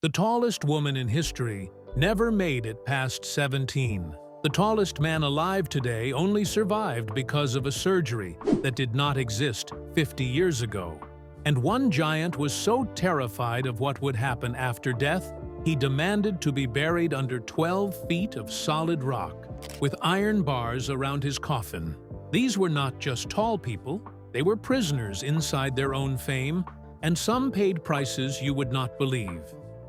The tallest woman in history never made it past 17. The tallest man alive today only survived because of a surgery that did not exist 50 years ago. And one giant was so terrified of what would happen after death, he demanded to be buried under 12 feet of solid rock, with iron bars around his coffin. These were not just tall people, they were prisoners inside their own fame, and some paid prices you would not believe.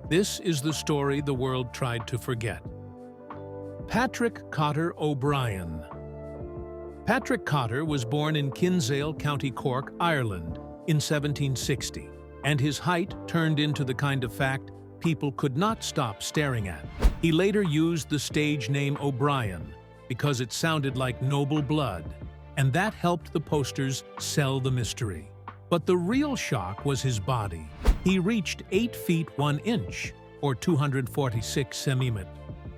This is the story the world tried to forget. Patrick Cotter O'Brien. Patrick Cotter was born in Kinsale, County Cork, Ireland, in 1760, and his height turned into the kind of fact people could not stop staring at. He later used the stage name O'Brien because it sounded like noble blood, and that helped the posters sell the mystery. But the real shock was his body. He reached 8 feet 1 inch, or 246 centimeters,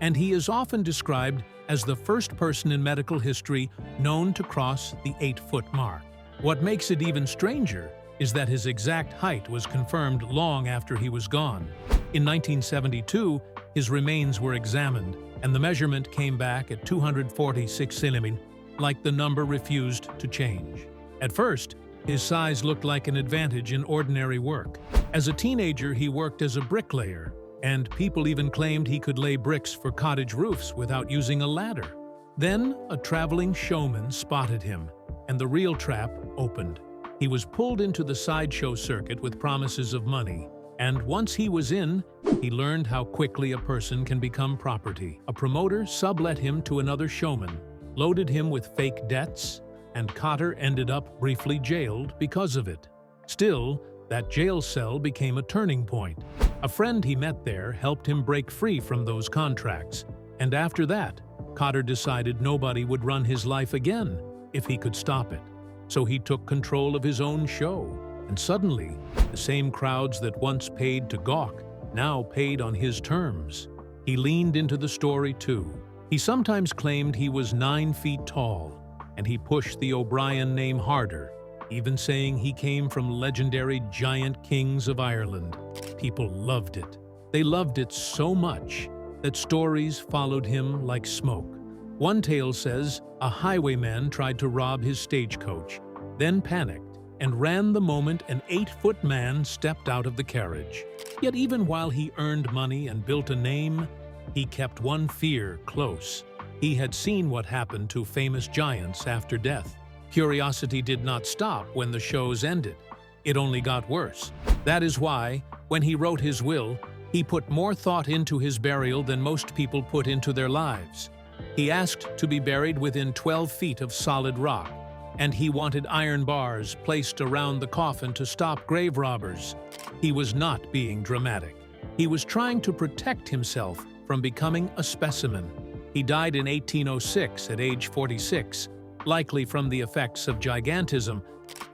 and he is often described as the first person in medical history known to cross the 8-foot mark. What makes it even stranger is that his exact height was confirmed long after he was gone. In 1972, his remains were examined, and the measurement came back at 246 centimeters, like the number refused to change. At first, his size looked like an advantage in ordinary work. As a teenager, he worked as a bricklayer, and people even claimed he could lay bricks for cottage roofs without using a ladder. Then, a traveling showman spotted him, and the real trap opened. He was pulled into the sideshow circuit with promises of money, and once he was in, he learned how quickly a person can become property. A promoter sublet him to another showman, loaded him with fake debts, and Cotter ended up briefly jailed because of it. Still, that jail cell became a turning point. A friend he met there helped him break free from those contracts, and after that, Cotter decided nobody would run his life again if he could stop it. So he took control of his own show, and suddenly, the same crowds that once paid to gawk now paid on his terms. He leaned into the story too. He sometimes claimed he was 9 feet tall, and he pushed the O'Brien name harder, even saying he came from legendary giant kings of Ireland. People loved it. They loved it so much that stories followed him like smoke. One tale says a highwayman tried to rob his stagecoach, then panicked and ran the moment an 8-foot man stepped out of the carriage. Yet even while he earned money and built a name, he kept one fear close. He had seen what happened to famous giants after death. Curiosity did not stop when the shows ended. It only got worse. That is why, when he wrote his will, he put more thought into his burial than most people put into their lives. He asked to be buried within 12 feet of solid rock, and he wanted iron bars placed around the coffin to stop grave robbers. He was not being dramatic. He was trying to protect himself from becoming a specimen. He died in 1806 at age 46, likely from the effects of gigantism,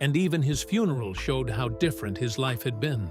and even his funeral showed how different his life had been.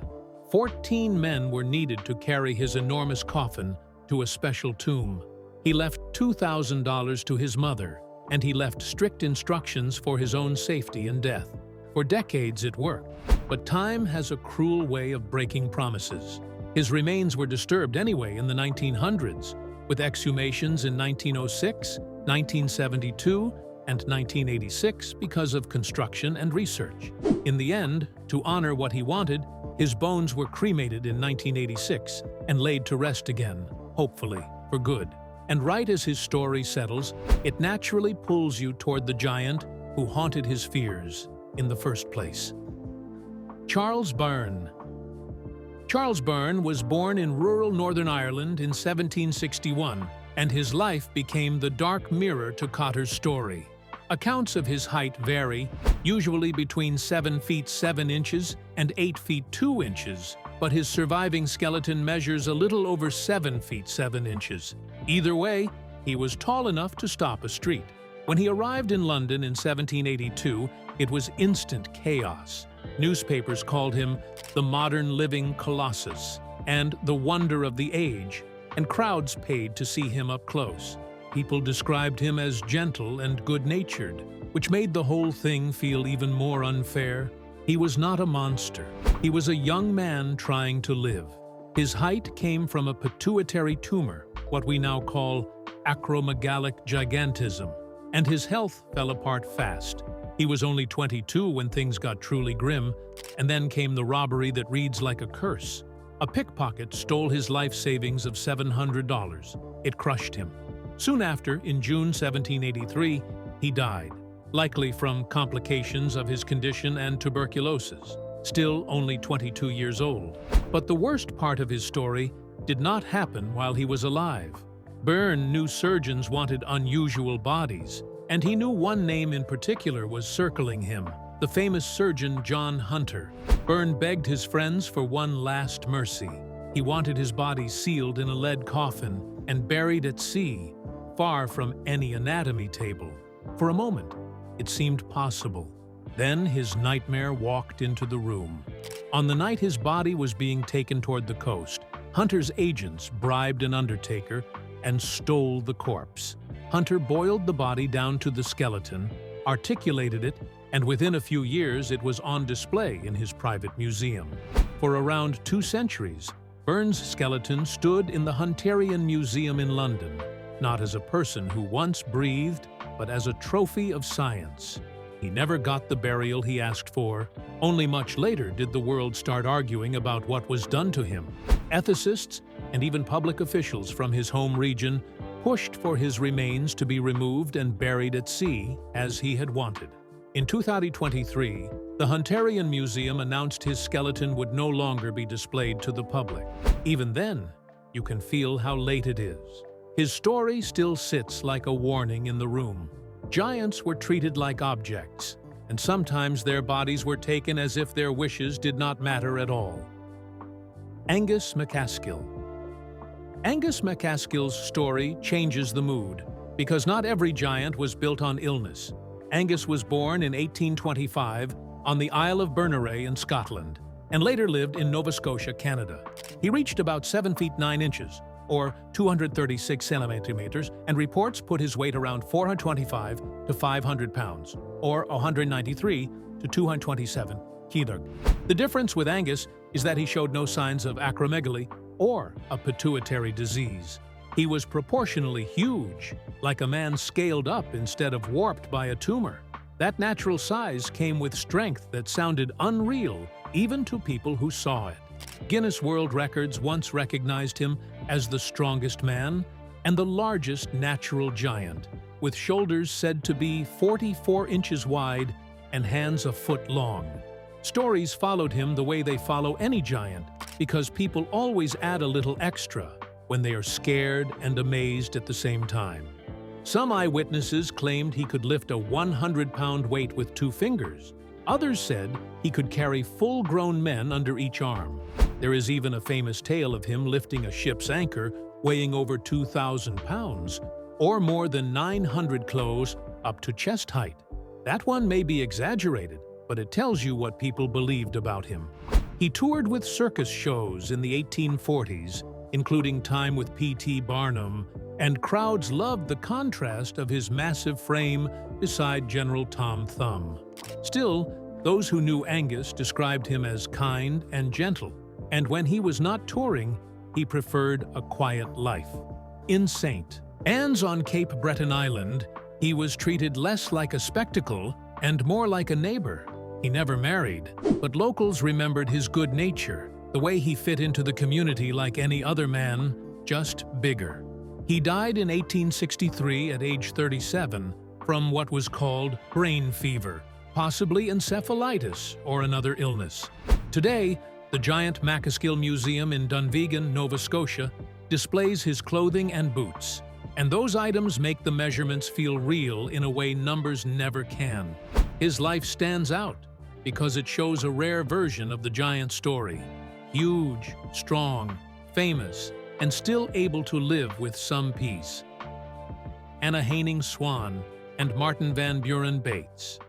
14 men were needed to carry his enormous coffin to a special tomb. He left $2,000 to his mother, and he left strict instructions for his own safety in death. For decades it worked, but time has a cruel way of breaking promises. His remains were disturbed anyway in the 1900s, with exhumations in 1906, 1972, and 1986 because of construction and research. In the end, to honor what he wanted, his bones were cremated in 1986 and laid to rest again, hopefully, for good. And right as his story settles, it naturally pulls you toward the giant who haunted his fears in the first place. Charles Byrne. Charles Byrne was born in rural Northern Ireland in 1761, and his life became the dark mirror to Cotter's story. Accounts of his height vary, usually between 7 feet 7 inches and 8 feet 2 inches, but his surviving skeleton measures a little over 7 feet 7 inches. Either way, he was tall enough to stop a street. When he arrived in London in 1782, it was instant chaos. Newspapers called him the modern living colossus and the wonder of the age, and crowds paid to see him up close. People described him as gentle and good-natured, which made the whole thing feel even more unfair. He was not a monster. He was a young man trying to live. His height came from a pituitary tumor, what we now call acromegalic gigantism, and his health fell apart fast. He was only 22 when things got truly grim, and then came the robbery that reads like a curse. A pickpocket stole his life savings of $700. It crushed him. Soon after, in June 1783, he died, likely from complications of his condition and tuberculosis, still only 22 years old. But the worst part of his story did not happen while he was alive. Byrne knew surgeons wanted unusual bodies, and he knew one name in particular was circling him, the famous surgeon John Hunter. Byrne begged his friends for one last mercy. He wanted his body sealed in a lead coffin and buried at sea, far from any anatomy table. For a moment, it seemed possible. Then his nightmare walked into the room. On the night his body was being taken toward the coast, Hunter's agents bribed an undertaker and stole the corpse. Hunter boiled the body down to the skeleton, articulated it, and within a few years it was on display in his private museum. For around 2 centuries, Byrne's skeleton stood in the Hunterian Museum in London, not as a person who once breathed, but as a trophy of science. He never got the burial he asked for. Only much later did the world start arguing about what was done to him. Ethicists and even public officials from his home region pushed for his remains to be removed and buried at sea, as he had wanted. In 2023, the Hunterian Museum announced his skeleton would no longer be displayed to the public. Even then, you can feel how late it is. His story still sits like a warning in the room. Giants were treated like objects, and sometimes their bodies were taken as if their wishes did not matter at all. Angus MacAskill. Angus MacAskill's story changes the mood, because not every giant was built on illness. Angus was born in 1825 on the Isle of Byrne in Scotland, and later lived in Nova Scotia, Canada. He reached about 7 feet 9 inches, or 236 centimeters, and reports put his weight around 425 to 500 pounds, or 193 to 227 kilos. The difference with Angus is that he showed no signs of acromegaly or a pituitary disease. He was proportionally huge, like a man scaled up instead of warped by a tumor. That natural size came with strength that sounded unreal even to people who saw it. Guinness World Records once recognized him as the strongest man and the largest natural giant, with shoulders said to be 44 inches wide and hands a foot long. Stories followed him the way they follow any giant, because people always add a little extra when they are scared and amazed at the same time. Some eyewitnesses claimed he could lift a 100-pound weight with 2 fingers. Others said he could carry full-grown men under each arm. There is even a famous tale of him lifting a ship's anchor weighing over 2,000 pounds, or more than 900 kilos, up to chest height. That one may be exaggerated, but it tells you what people believed about him. He toured with circus shows in the 1840s, including time with P.T. Barnum, and crowds loved the contrast of his massive frame beside General Tom Thumb. Still, those who knew Angus described him as kind and gentle, and when he was not touring, he preferred a quiet life. In St. Anne's on Cape Breton Island, he was treated less like a spectacle and more like a neighbor. He never married, but locals remembered his good nature, the way he fit into the community like any other man, just bigger. He died in 1863 at age 37 from what was called brain fever, possibly encephalitis or another illness. Today, the giant MacAskill Museum in Dunvegan, Nova Scotia, displays his clothing and boots, and those items make the measurements feel real in a way numbers never can. His life stands out because it shows a rare version of the giant story. Huge, strong, famous, and still able to live with some peace. Anna Swan and Martin Van Buren Bates.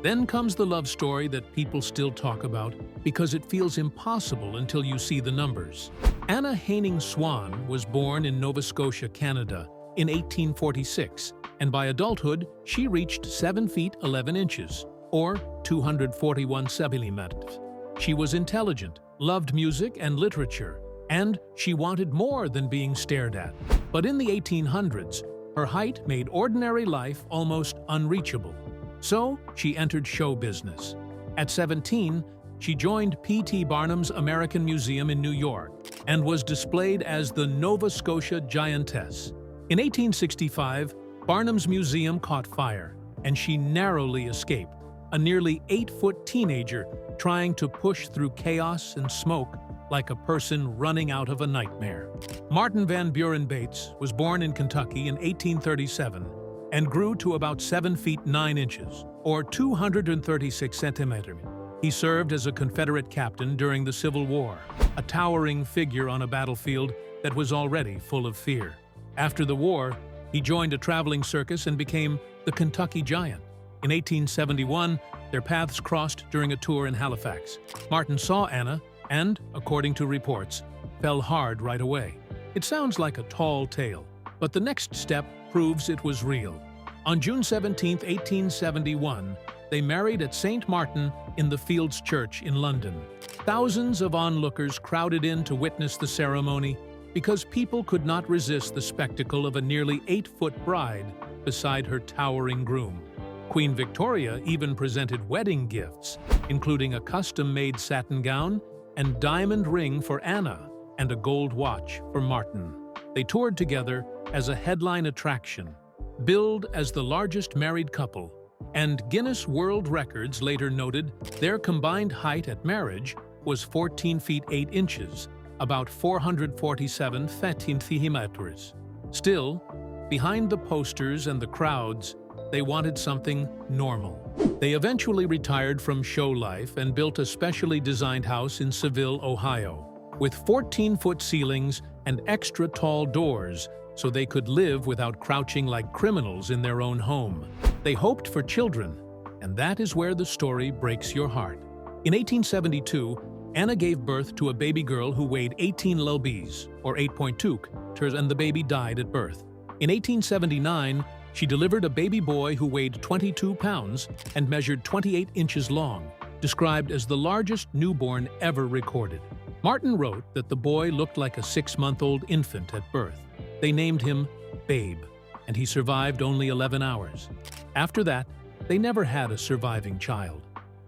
Then comes the love story that people still talk about because it feels impossible until you see the numbers. Anna Swan was born in Nova Scotia, Canada in 1846, and by adulthood she reached 7 feet 11 inches, or 241 centimeters. She was intelligent, loved music and literature, and she wanted more than being stared at. But in the 1800s, her height made ordinary life almost unreachable. So she entered show business. At 17, she joined P.T. Barnum's American Museum in New York and was displayed as the Nova Scotia Giantess. In 1865, Barnum's museum caught fire, and she narrowly escaped, a nearly 8-foot teenager trying to push through chaos and smoke like a person running out of a nightmare. Martin Van Buren Bates was born in Kentucky in 1837 and grew to about 7 feet 9 inches, or 236 centimeters. He served as a Confederate captain during the Civil War, a towering figure on a battlefield that was already full of fear. After the war, he joined a traveling circus and became the Kentucky Giant. In 1871, their paths crossed during a tour in Halifax. Martin saw Anna and, according to reports, fell hard right away. It sounds like a tall tale, but the next step proves it was real. On June 17, 1871, they married at St. Martin in the Fields Church in London. Thousands of onlookers crowded in to witness the ceremony because people could not resist the spectacle of a nearly 8-foot bride beside her towering groom. Queen Victoria even presented wedding gifts, including a custom-made satin gown and diamond ring for Anna and a gold watch for Martin. They toured together as a headline attraction, billed as the largest married couple, and Guinness World Records later noted their combined height at marriage was 14 feet 8 inches, about 447 centimeters. Still, behind the posters and the crowds, they wanted something normal. They eventually retired from show life and built a specially designed house in Seville, Ohio, with 14-foot ceilings and extra tall doors so they could live without crouching like criminals in their own home. They hoped for children, and that is where the story breaks your heart. In 1872, Anna gave birth to a baby girl who weighed 18 lbs, or 8.2 kg, and the baby died at birth. In 1879, she delivered a baby boy who weighed 22 pounds and measured 28 inches long, described as the largest newborn ever recorded. Martin wrote that the boy looked like a 6-month-old infant at birth. They named him Babe, and he survived only 11 hours. After that, they never had a surviving child.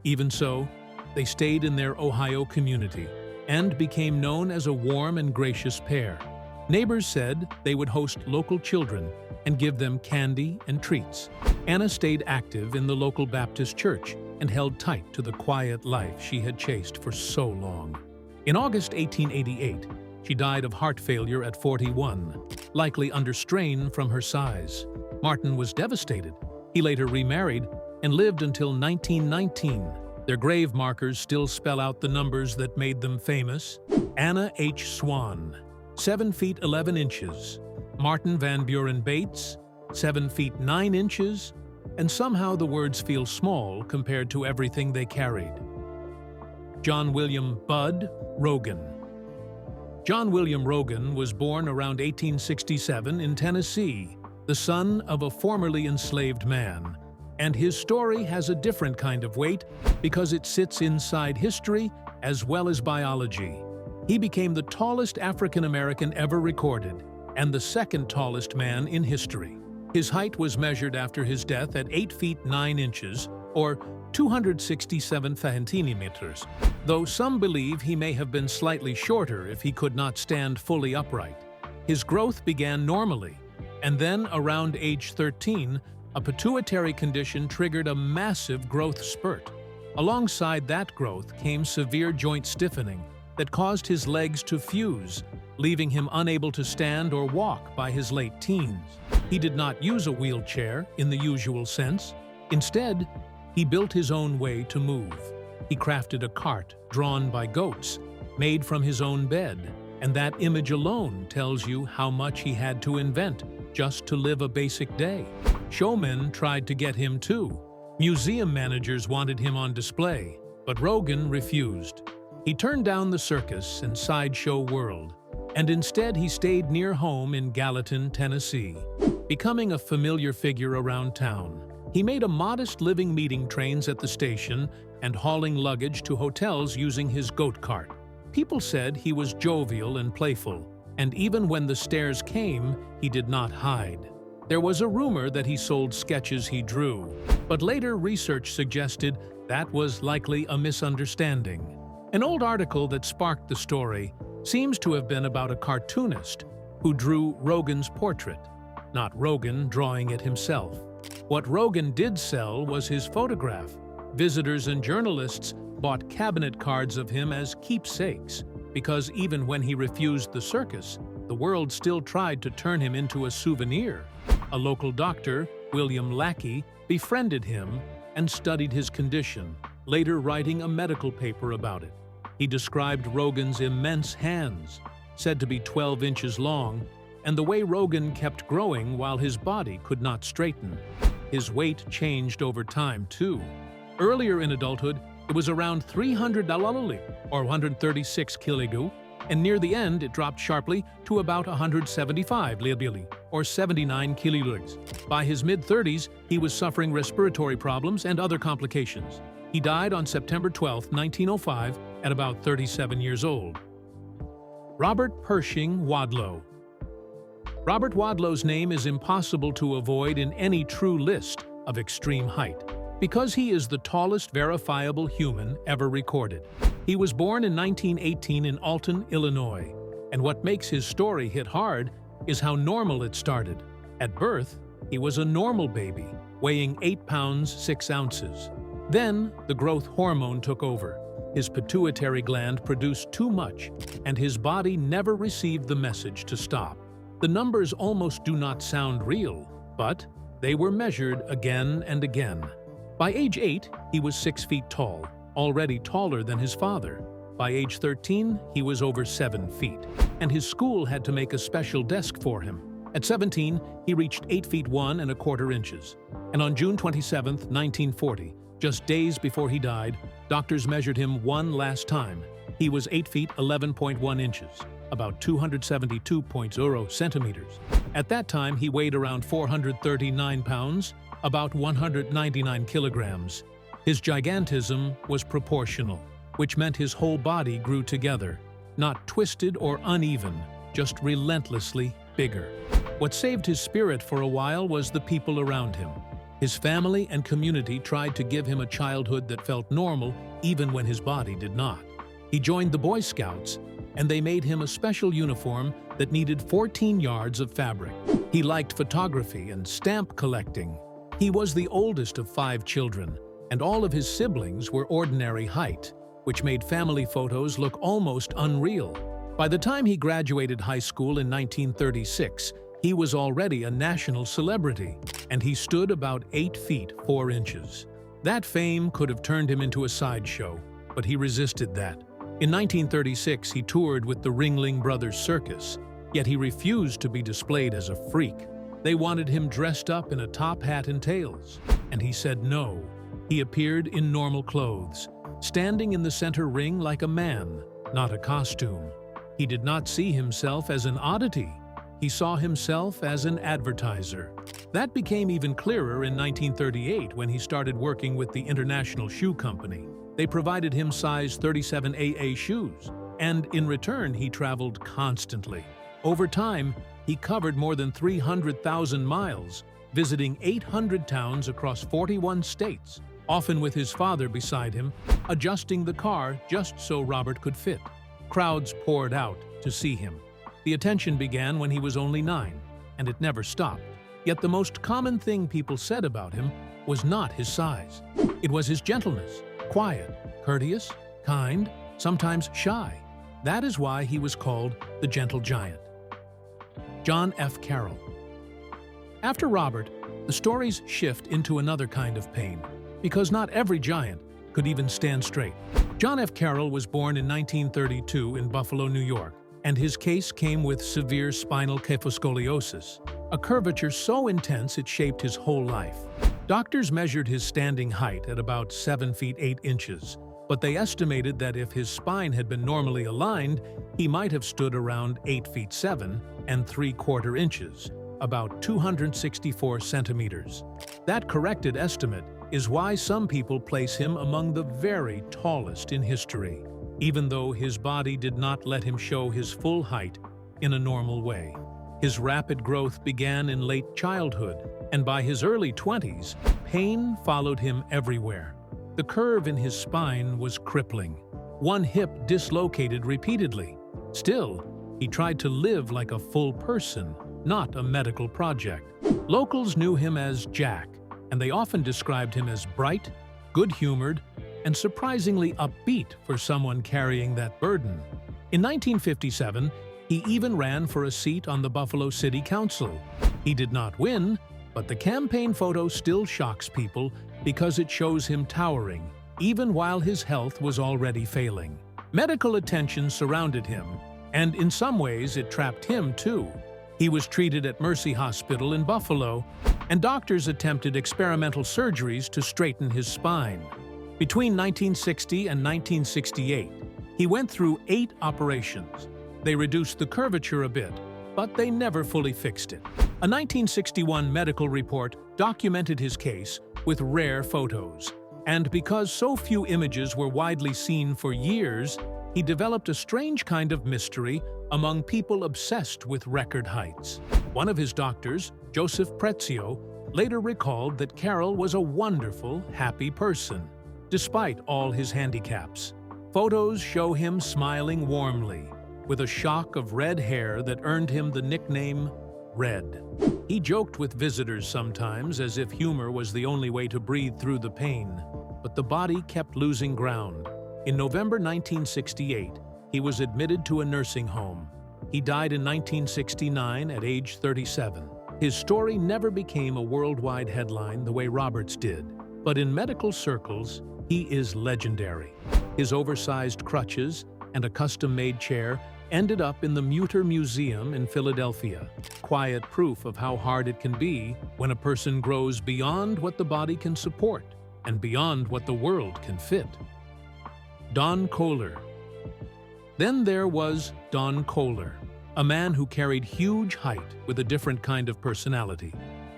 Even so, they stayed in their Ohio community and became known as a warm and gracious pair. Neighbors said they would host local children and give them candy and treats. Anna stayed active in the local Baptist church and held tight to the quiet life she had chased for so long. In August 1888, she died of heart failure at 41, likely under strain from her size. Martin was devastated. He later remarried and lived until 1919. Their grave markers still spell out the numbers that made them famous. Anna H. Swan, 7 feet 11 inches. Martin Van Buren Bates, 7 feet 9 inches. And somehow the words feel small compared to everything they carried. John William Bud Rogan. John William Rogan was born around 1867 in Tennessee, the son of a formerly enslaved man. And his story has a different kind of weight because it sits inside history as well as biology. He became the tallest African American ever recorded and the second tallest man in history. His height was measured after his death at 8 feet 9 inches, or 267 centimeters, though some believe he may have been slightly shorter if he could not stand fully upright. His growth began normally, and then around age 13, a pituitary condition triggered a massive growth spurt. Alongside that growth came severe joint stiffening that caused his legs to fuse, leaving him unable to stand or walk by his late teens. He did not use a wheelchair in the usual sense. Instead, he built his own way to move. He crafted a cart drawn by goats, made from his own bed, and that image alone tells you how much he had to invent just to live a basic day. Showmen tried to get him too. Museum managers wanted him on display, but Rogan refused. He turned down the circus and sideshow world, and instead he stayed near home in Gallatin, Tennessee, becoming a familiar figure around town. He made a modest living meeting trains at the station and hauling luggage to hotels using his goat cart. People said he was jovial and playful, and even when the stares came, he did not hide. There was a rumor that he sold sketches he drew, but later research suggested that was likely a misunderstanding. An old article that sparked the story seems to have been about a cartoonist who drew Rogan's portrait, not Rogan drawing it himself. What Rogan did sell was his photograph. Visitors and journalists bought cabinet cards of him as keepsakes, because even when he refused the circus, the world still tried to turn him into a souvenir. A local doctor, William Lackey, befriended him and studied his condition, later writing a medical paper about it. He described Rogan's immense hands, said to be 12 inches long, and the way Rogan kept growing while his body could not straighten. His weight changed over time, too. Earlier in adulthood, it was around 300 dalali, or 136 kg, and near the end it dropped sharply to about 175 liabili, or 79 kg. By his mid-30s, he was suffering respiratory problems and other complications. He died on September 12, 1905, at about 37 years old. Robert Pershing Wadlow. Robert Wadlow's name is impossible to avoid in any true list of extreme height, because he is the tallest verifiable human ever recorded. He was born in 1918 in Alton, Illinois, and what makes his story hit hard is how normal it started. At birth, he was a normal baby, weighing 8 pounds 6 ounces. Then, the growth hormone took over. His pituitary gland produced too much, and his body never received the message to stop. The numbers almost do not sound real, but they were measured again and again. By age 8, he was 6 feet tall, already taller than his father. By age 13, he was over 7 feet, and his school had to make a special desk for him. At 17, he reached 8 feet 1 1/4 inches. And on June 27, 1940, just days before he died, doctors measured him one last time. He was 8 feet 11.1 inches, about 272.0 centimeters. At that time, he weighed around 439 pounds, about 199 kilograms. His gigantism was proportional, which meant his whole body grew together, not twisted or uneven, just relentlessly bigger. What saved his spirit for a while was the people around him. His family and community tried to give him a childhood that felt normal even when his body did not. He joined the Boy Scouts, and they made him a special uniform that needed 14 yards of fabric. He liked photography and stamp collecting. He was the oldest of 5 children, and all of his siblings were ordinary height, which made family photos look almost unreal. By the time he graduated high school in 1936, he was already a national celebrity, and he stood about 8 feet 4 inches. That fame could have turned him into a sideshow, but he resisted that. In 1936, he toured with the Ringling Brothers Circus, yet he refused to be displayed as a freak. They wanted him dressed up in a top hat and tails, and he said no. He appeared in normal clothes, standing in the center ring like a man, not a costume. He did not see himself as an oddity. He saw himself as an advertiser. That became even clearer in 1938 when he started working with the International Shoe Company. They provided him size 37 AA shoes, and in return he traveled constantly. Over time, he covered more than 300,000 miles, visiting 800 towns across 41 states, often with his father beside him, adjusting the car just so Robert could fit. Crowds poured out to see him. The attention began when he was only 9, and it never stopped. Yet the most common thing people said about him was not his size. It was his gentleness, quiet, courteous, kind, sometimes shy. That is why he was called the Gentle Giant. John F. Carroll. After Robert, the stories shift into another kind of pain, because not every giant could even stand straight. John F. Carroll was born in 1932 in Buffalo, New York, and his case came with severe spinal kyphoscoliosis, a curvature so intense it shaped his whole life. Doctors measured his standing height at about 7 feet 8 inches, but they estimated that if his spine had been normally aligned, he might have stood around 8 feet 7 3/4 inches, about 264 centimeters. That corrected estimate is why some people place him among the very tallest in history. even though his body did not let him show his full height in a normal way. His rapid growth began in late childhood, and by his early 20s, pain followed him everywhere. The curve in his spine was crippling. One hip dislocated repeatedly. Still, he tried to live like a full person, not a medical project. Locals knew him as Jack, and they often described him as bright, good-humored, and surprisingly upbeat for someone carrying that burden. In 1957, he even ran for a seat on the Buffalo City Council. He did not win, but the campaign photo still shocks people because it shows him towering, even while his health was already failing. Medical attention surrounded him, and in some ways it trapped him too. He was treated at Mercy Hospital in Buffalo, and doctors attempted experimental surgeries to straighten his spine. Between 1960 and 1968, he went through 8 operations. They reduced the curvature a bit, but they never fully fixed it. A 1961 medical report documented his case with rare photos, and because so few images were widely seen for years, he developed a strange kind of mystery among people obsessed with record heights. One of his doctors, Joseph Prezio, later recalled that Carroll was a wonderful, happy person, despite all his handicaps. Photos show him smiling warmly, with a shock of red hair that earned him the nickname Red. He joked with visitors sometimes as if humor was the only way to breathe through the pain, but the body kept losing ground. In November 1968, he was admitted to a nursing home. He died in 1969 at age 37. His story never became a worldwide headline the way Robert's did, but in medical circles, he is legendary. His oversized crutches and a custom-made chair ended up in the Mutter Museum in Philadelphia, quiet proof of how hard it can be when a person grows beyond what the body can support and beyond what the world can fit. Don Koehler. Then there was Don Koehler, a man who carried huge height with a different kind of personality,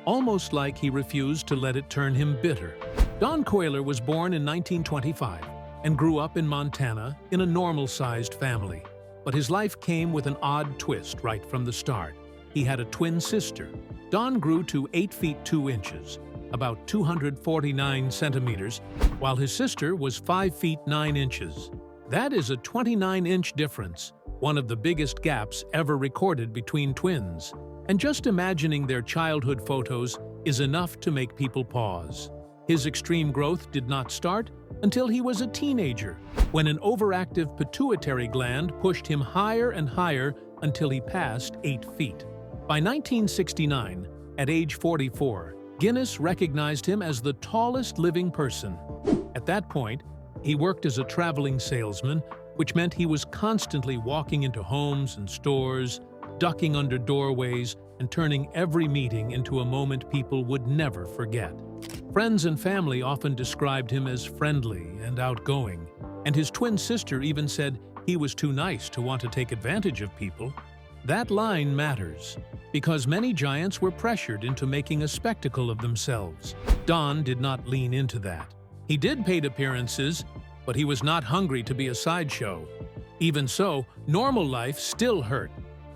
almost like he refused to let it turn him bitter. Don Koehler was born in 1925 and grew up in Montana in a normal-sized family. But his life came with an odd twist right from the start. He had a twin sister. Don grew to 8 feet 2 inches, about 249 centimeters, while his sister was 5 feet 9 inches. That is a 29-inch difference, one of the biggest gaps ever recorded between twins. And just imagining their childhood photos is enough to make people pause. His extreme growth did not start until he was a teenager, when an overactive pituitary gland pushed him higher and higher until he passed 8 feet. By 1969, at age 44, Guinness recognized him as the tallest living person. At that point, he worked as a traveling salesman, which meant he was constantly walking into homes and stores, ducking under doorways, and turning every meeting into a moment people would never forget. Friends and family often described him as friendly and outgoing, and his twin sister even said he was too nice to want to take advantage of people. That line matters, because many giants were pressured into making a spectacle of themselves. Don did not lean into that. He did paid appearances, but he was not hungry to be a sideshow. Even so, normal life still hurt.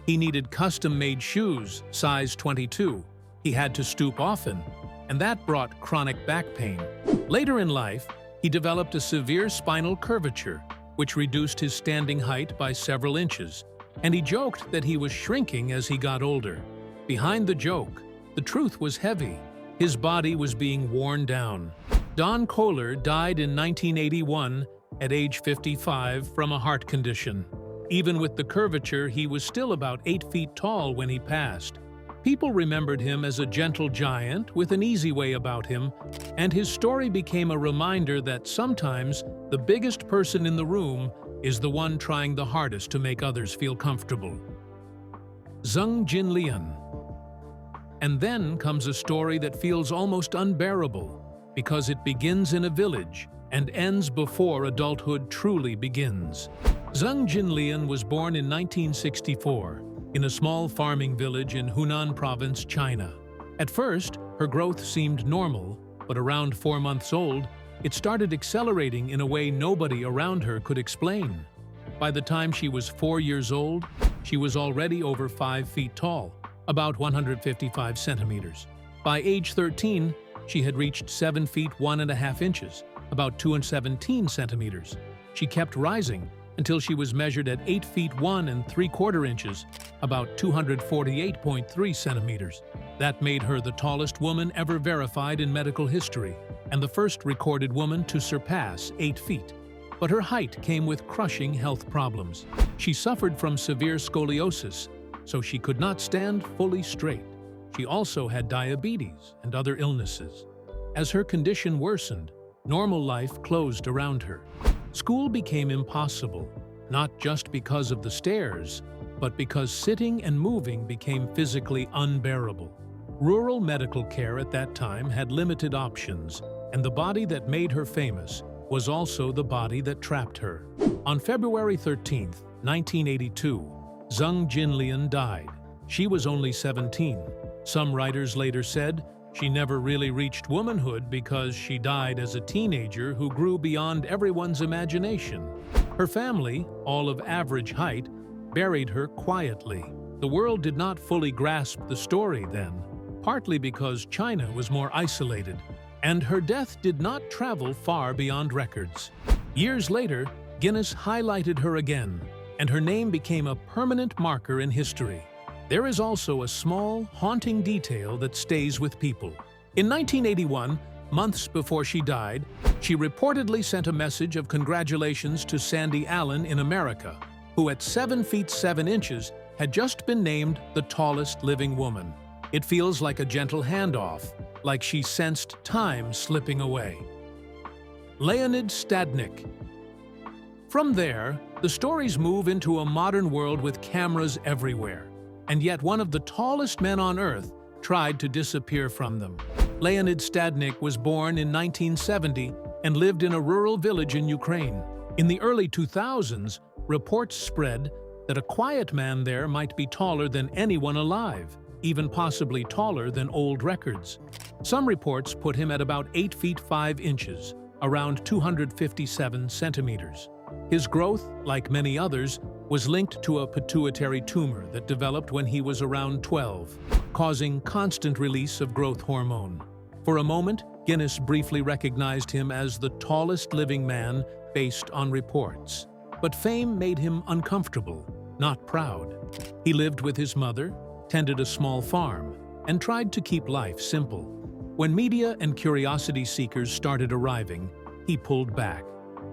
He needed custom-made shoes, size 22. He had to stoop often, and that brought chronic back pain. Later in life, he developed a severe spinal curvature, which reduced his standing height by several inches, and he joked that he was shrinking as he got older. Behind the joke, the truth was heavy. His body was being worn down. Don Koehler died in 1981 at age 55 from a heart condition. Even with the curvature, he was still about 8 feet tall when he passed. People remembered him as a gentle giant with an easy way about him, and his story became a reminder that sometimes the biggest person in the room is the one trying the hardest to make others feel comfortable. Zeng Jinlian. And then comes a story that feels almost unbearable, because it begins in a village and ends before adulthood truly begins. Zeng Jinlian was born in 1964 in a small farming village in Hunan Province, China. At first, her growth seemed normal, but around 4 months old, it started accelerating in a way nobody around her could explain. By the time she was 4 years old, she was already over 5 feet tall, about 155 centimeters. By age 13, she had reached 7 feet 1.5 inches, about 217 centimeters. She kept rising until she was measured at 8 feet 1 3/4 inches, about 248.3 centimeters. That made her the tallest woman ever verified in medical history, and the first recorded woman to surpass 8 feet. But her height came with crushing health problems. She suffered from severe scoliosis, so she could not stand fully straight. She also had diabetes and other illnesses. As her condition worsened, normal life closed around her. School became impossible, not just because of the stairs, but because sitting and moving became physically unbearable. Rural medical care at that time had limited options, and the body that made her famous was also the body that trapped her. On February 13, 1982, Zeng Jinlian died. She was only 17. Some writers later said she never really reached womanhood because she died as a teenager who grew beyond everyone's imagination. Her family, all of average height, buried her quietly. The world did not fully grasp the story then, partly because China was more isolated, and her death did not travel far beyond records. Years later, Guinness highlighted her again, and her name became a permanent marker in history. There is also a small, haunting detail that stays with people. In 1981, months before she died, she reportedly sent a message of congratulations to Sandy Allen in America, who at 7 feet 7 inches had just been named the tallest living woman. It feels like a gentle handoff, like she sensed time slipping away. Leonid Stadnyk. From there, the stories move into a modern world with cameras everywhere. And yet one of the tallest men on Earth tried to disappear from them. Leonid Stadnyk was born in 1970 and lived in a rural village in Ukraine. In the early 2000s, reports spread that a quiet man there might be taller than anyone alive, even possibly taller than old records. Some reports put him at about 8 feet 5 inches, around 257 centimeters. His growth, like many others, was linked to a pituitary tumor that developed when he was around 12, causing constant release of growth hormone. For a moment, Guinness briefly recognized him as the tallest living man based on reports. But fame made him uncomfortable, not proud. He lived with his mother, tended a small farm, and tried to keep life simple. When media and curiosity seekers started arriving, he pulled back.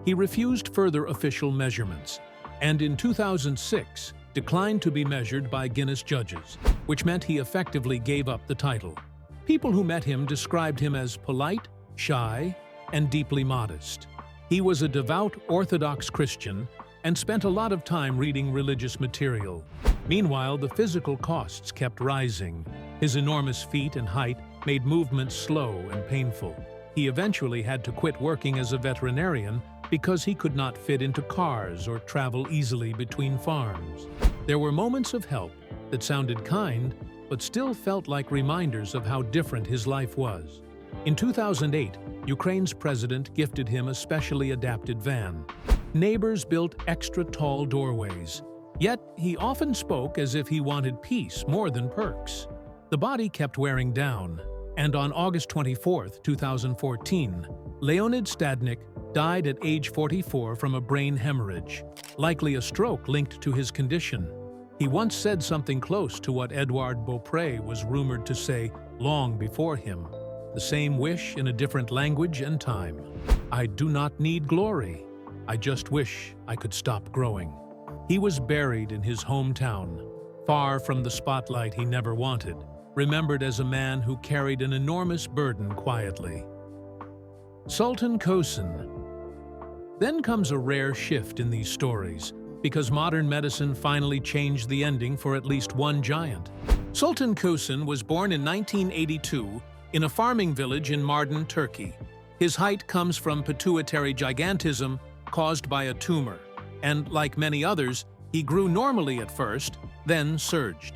He refused further official measurements, and in 2006 declined to be measured by Guinness judges, which meant he effectively gave up the title. People who met him described him as polite, shy, and deeply modest. He was a devout Orthodox Christian and spent a lot of time reading religious material. Meanwhile, the physical costs kept rising. His enormous feet and height made movements slow and painful. He eventually had to quit working as a veterinarian because he could not fit into cars or travel easily between farms. There were moments of help that sounded kind, but still felt like reminders of how different his life was. In 2008, Ukraine's president gifted him a specially adapted van. Neighbors built extra tall doorways, yet he often spoke as if he wanted peace more than perks. The body kept wearing down, and on August 24, 2014, Leonid Stadnyk died at age 44 from a brain hemorrhage, likely a stroke linked to his condition. He once said something close to what Edouard Beaupré was rumored to say long before him. The same wish in a different language and time. I do not need glory. I just wish I could stop growing. He was buried in his hometown, far from the spotlight he never wanted, remembered as a man who carried an enormous burden quietly. Sultan Kösen. Then comes a rare shift in these stories, because modern medicine finally changed the ending for at least one giant. Sultan Kösen was born in 1982 in a farming village in Mardin, Turkey. His height comes from pituitary gigantism caused by a tumor, and like many others, he grew normally at first, then surged.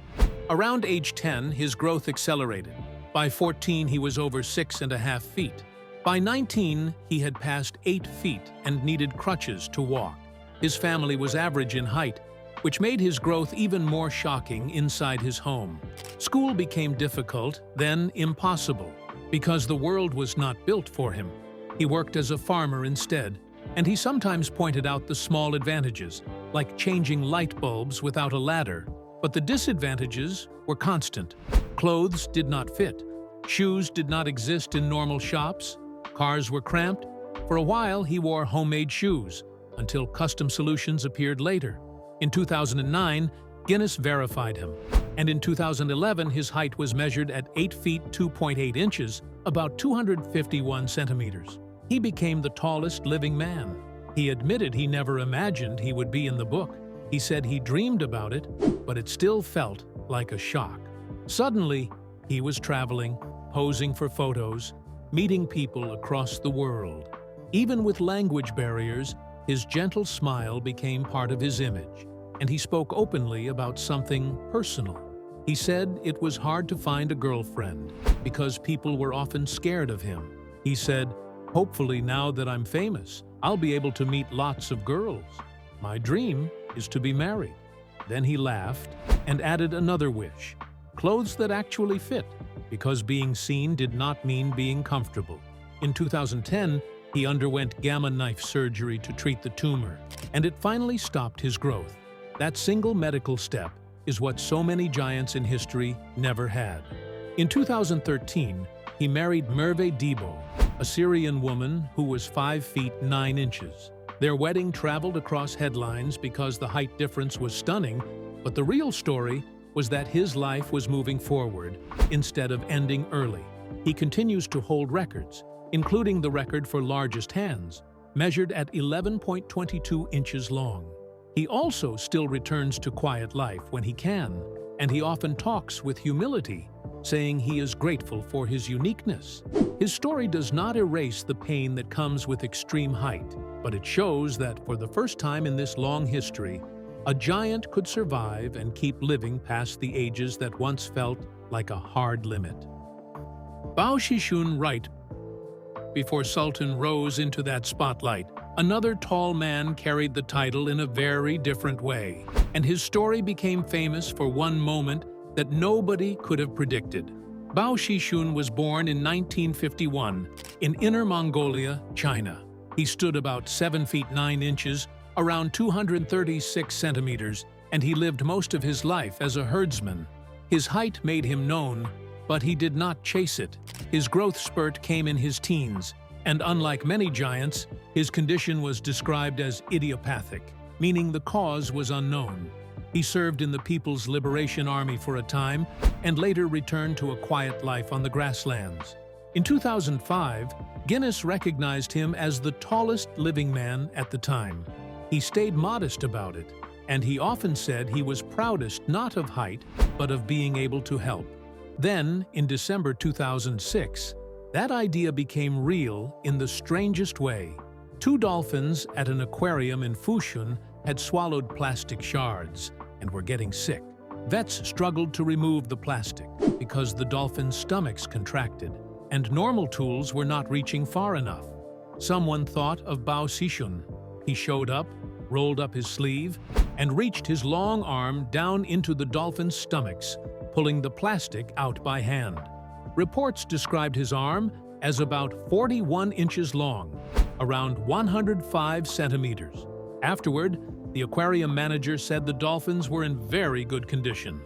Around age 10, his growth accelerated. By 14, he was over 6.5 feet. By 19, he had passed 8 feet and needed crutches to walk. His family was average in height, which made his growth even more shocking inside his home. School became difficult, then impossible, because the world was not built for him. He worked as a farmer instead, and he sometimes pointed out the small advantages, like changing light bulbs without a ladder. But the disadvantages were constant. Clothes did not fit. Shoes did not exist in normal shops. Cars were cramped. For a while, he wore homemade shoes, until custom solutions appeared later. In 2009, Guinness verified him, and in 2011 his height was measured at 8 feet 2.8 inches, about 251 centimeters. He became the tallest living man. He admitted he never imagined he would be in the book. He said he dreamed about it, but it still felt like a shock. Suddenly, he was traveling, posing for photos, meeting people across the world. Even with language barriers, his gentle smile became part of his image, and he spoke openly about something personal. He said it was hard to find a girlfriend because people were often scared of him. He said, "Hopefully now that I'm famous, I'll be able to meet lots of girls. My dream is to be married." Then he laughed and added another wish: clothes that actually fit, because being seen did not mean being comfortable. In 2010, he underwent gamma knife surgery to treat the tumor, and it finally stopped his growth. That single medical step is what so many giants in history never had. In 2013, he married Merve Debo, a Syrian woman who was 5 feet 9 inches. Their wedding traveled across headlines because the height difference was stunning, but the real story was that his life was moving forward instead of ending early. He continues to hold records, including the record for largest hands, measured at 11.22 inches long. He also still returns to quiet life when he can, and he often talks with humility, saying he is grateful for his uniqueness. His story does not erase the pain that comes with extreme height, but it shows that for the first time in this long history, a giant could survive and keep living past the ages that once felt like a hard limit. Bao Xishun, right before Sultan rose into that spotlight, another tall man carried the title in a very different way, and his story became famous for one moment that nobody could have predicted. Bao Xishun was born in 1951 in Inner Mongolia, China. He stood about 7 feet 9 inches, around 236 centimeters, and he lived most of his life as a herdsman. His height made him known, but he did not chase it. His growth spurt came in his teens, and unlike many giants, his condition was described as idiopathic, meaning the cause was unknown. He served in the People's Liberation Army for a time and later returned to a quiet life on the grasslands. In 2005, Guinness recognized him as the tallest living man at the time. He stayed modest about it, and he often said he was proudest not of height, but of being able to help. Then, in December 2006, that idea became real in the strangest way. 2 dolphins at an aquarium in Fushun had swallowed plastic shards and were getting sick. Vets struggled to remove the plastic because the dolphins' stomachs contracted, and normal tools were not reaching far enough. Someone thought of Bao Xishun. He showed up, rolled up his sleeve, and reached his long arm down into the dolphins' stomachs, pulling the plastic out by hand. Reports described his arm as about 41 inches long, around 105 centimeters. Afterward, the aquarium manager said the dolphins were in very good condition.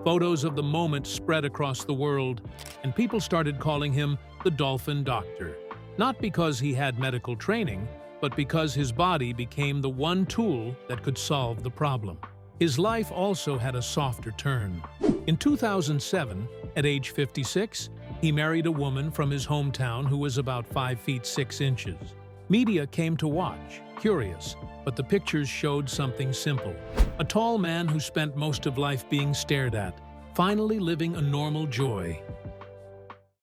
Photos of the moment spread across the world, and people started calling him the Dolphin Doctor. Not because he had medical training, but because his body became the one tool that could solve the problem. His life also had a softer turn. In 2007, at age 56, he married a woman from his hometown who was about 5 feet 6 inches. Media came to watch, curious, but the pictures showed something simple. A tall man who spent most of life being stared at, finally living a normal joy.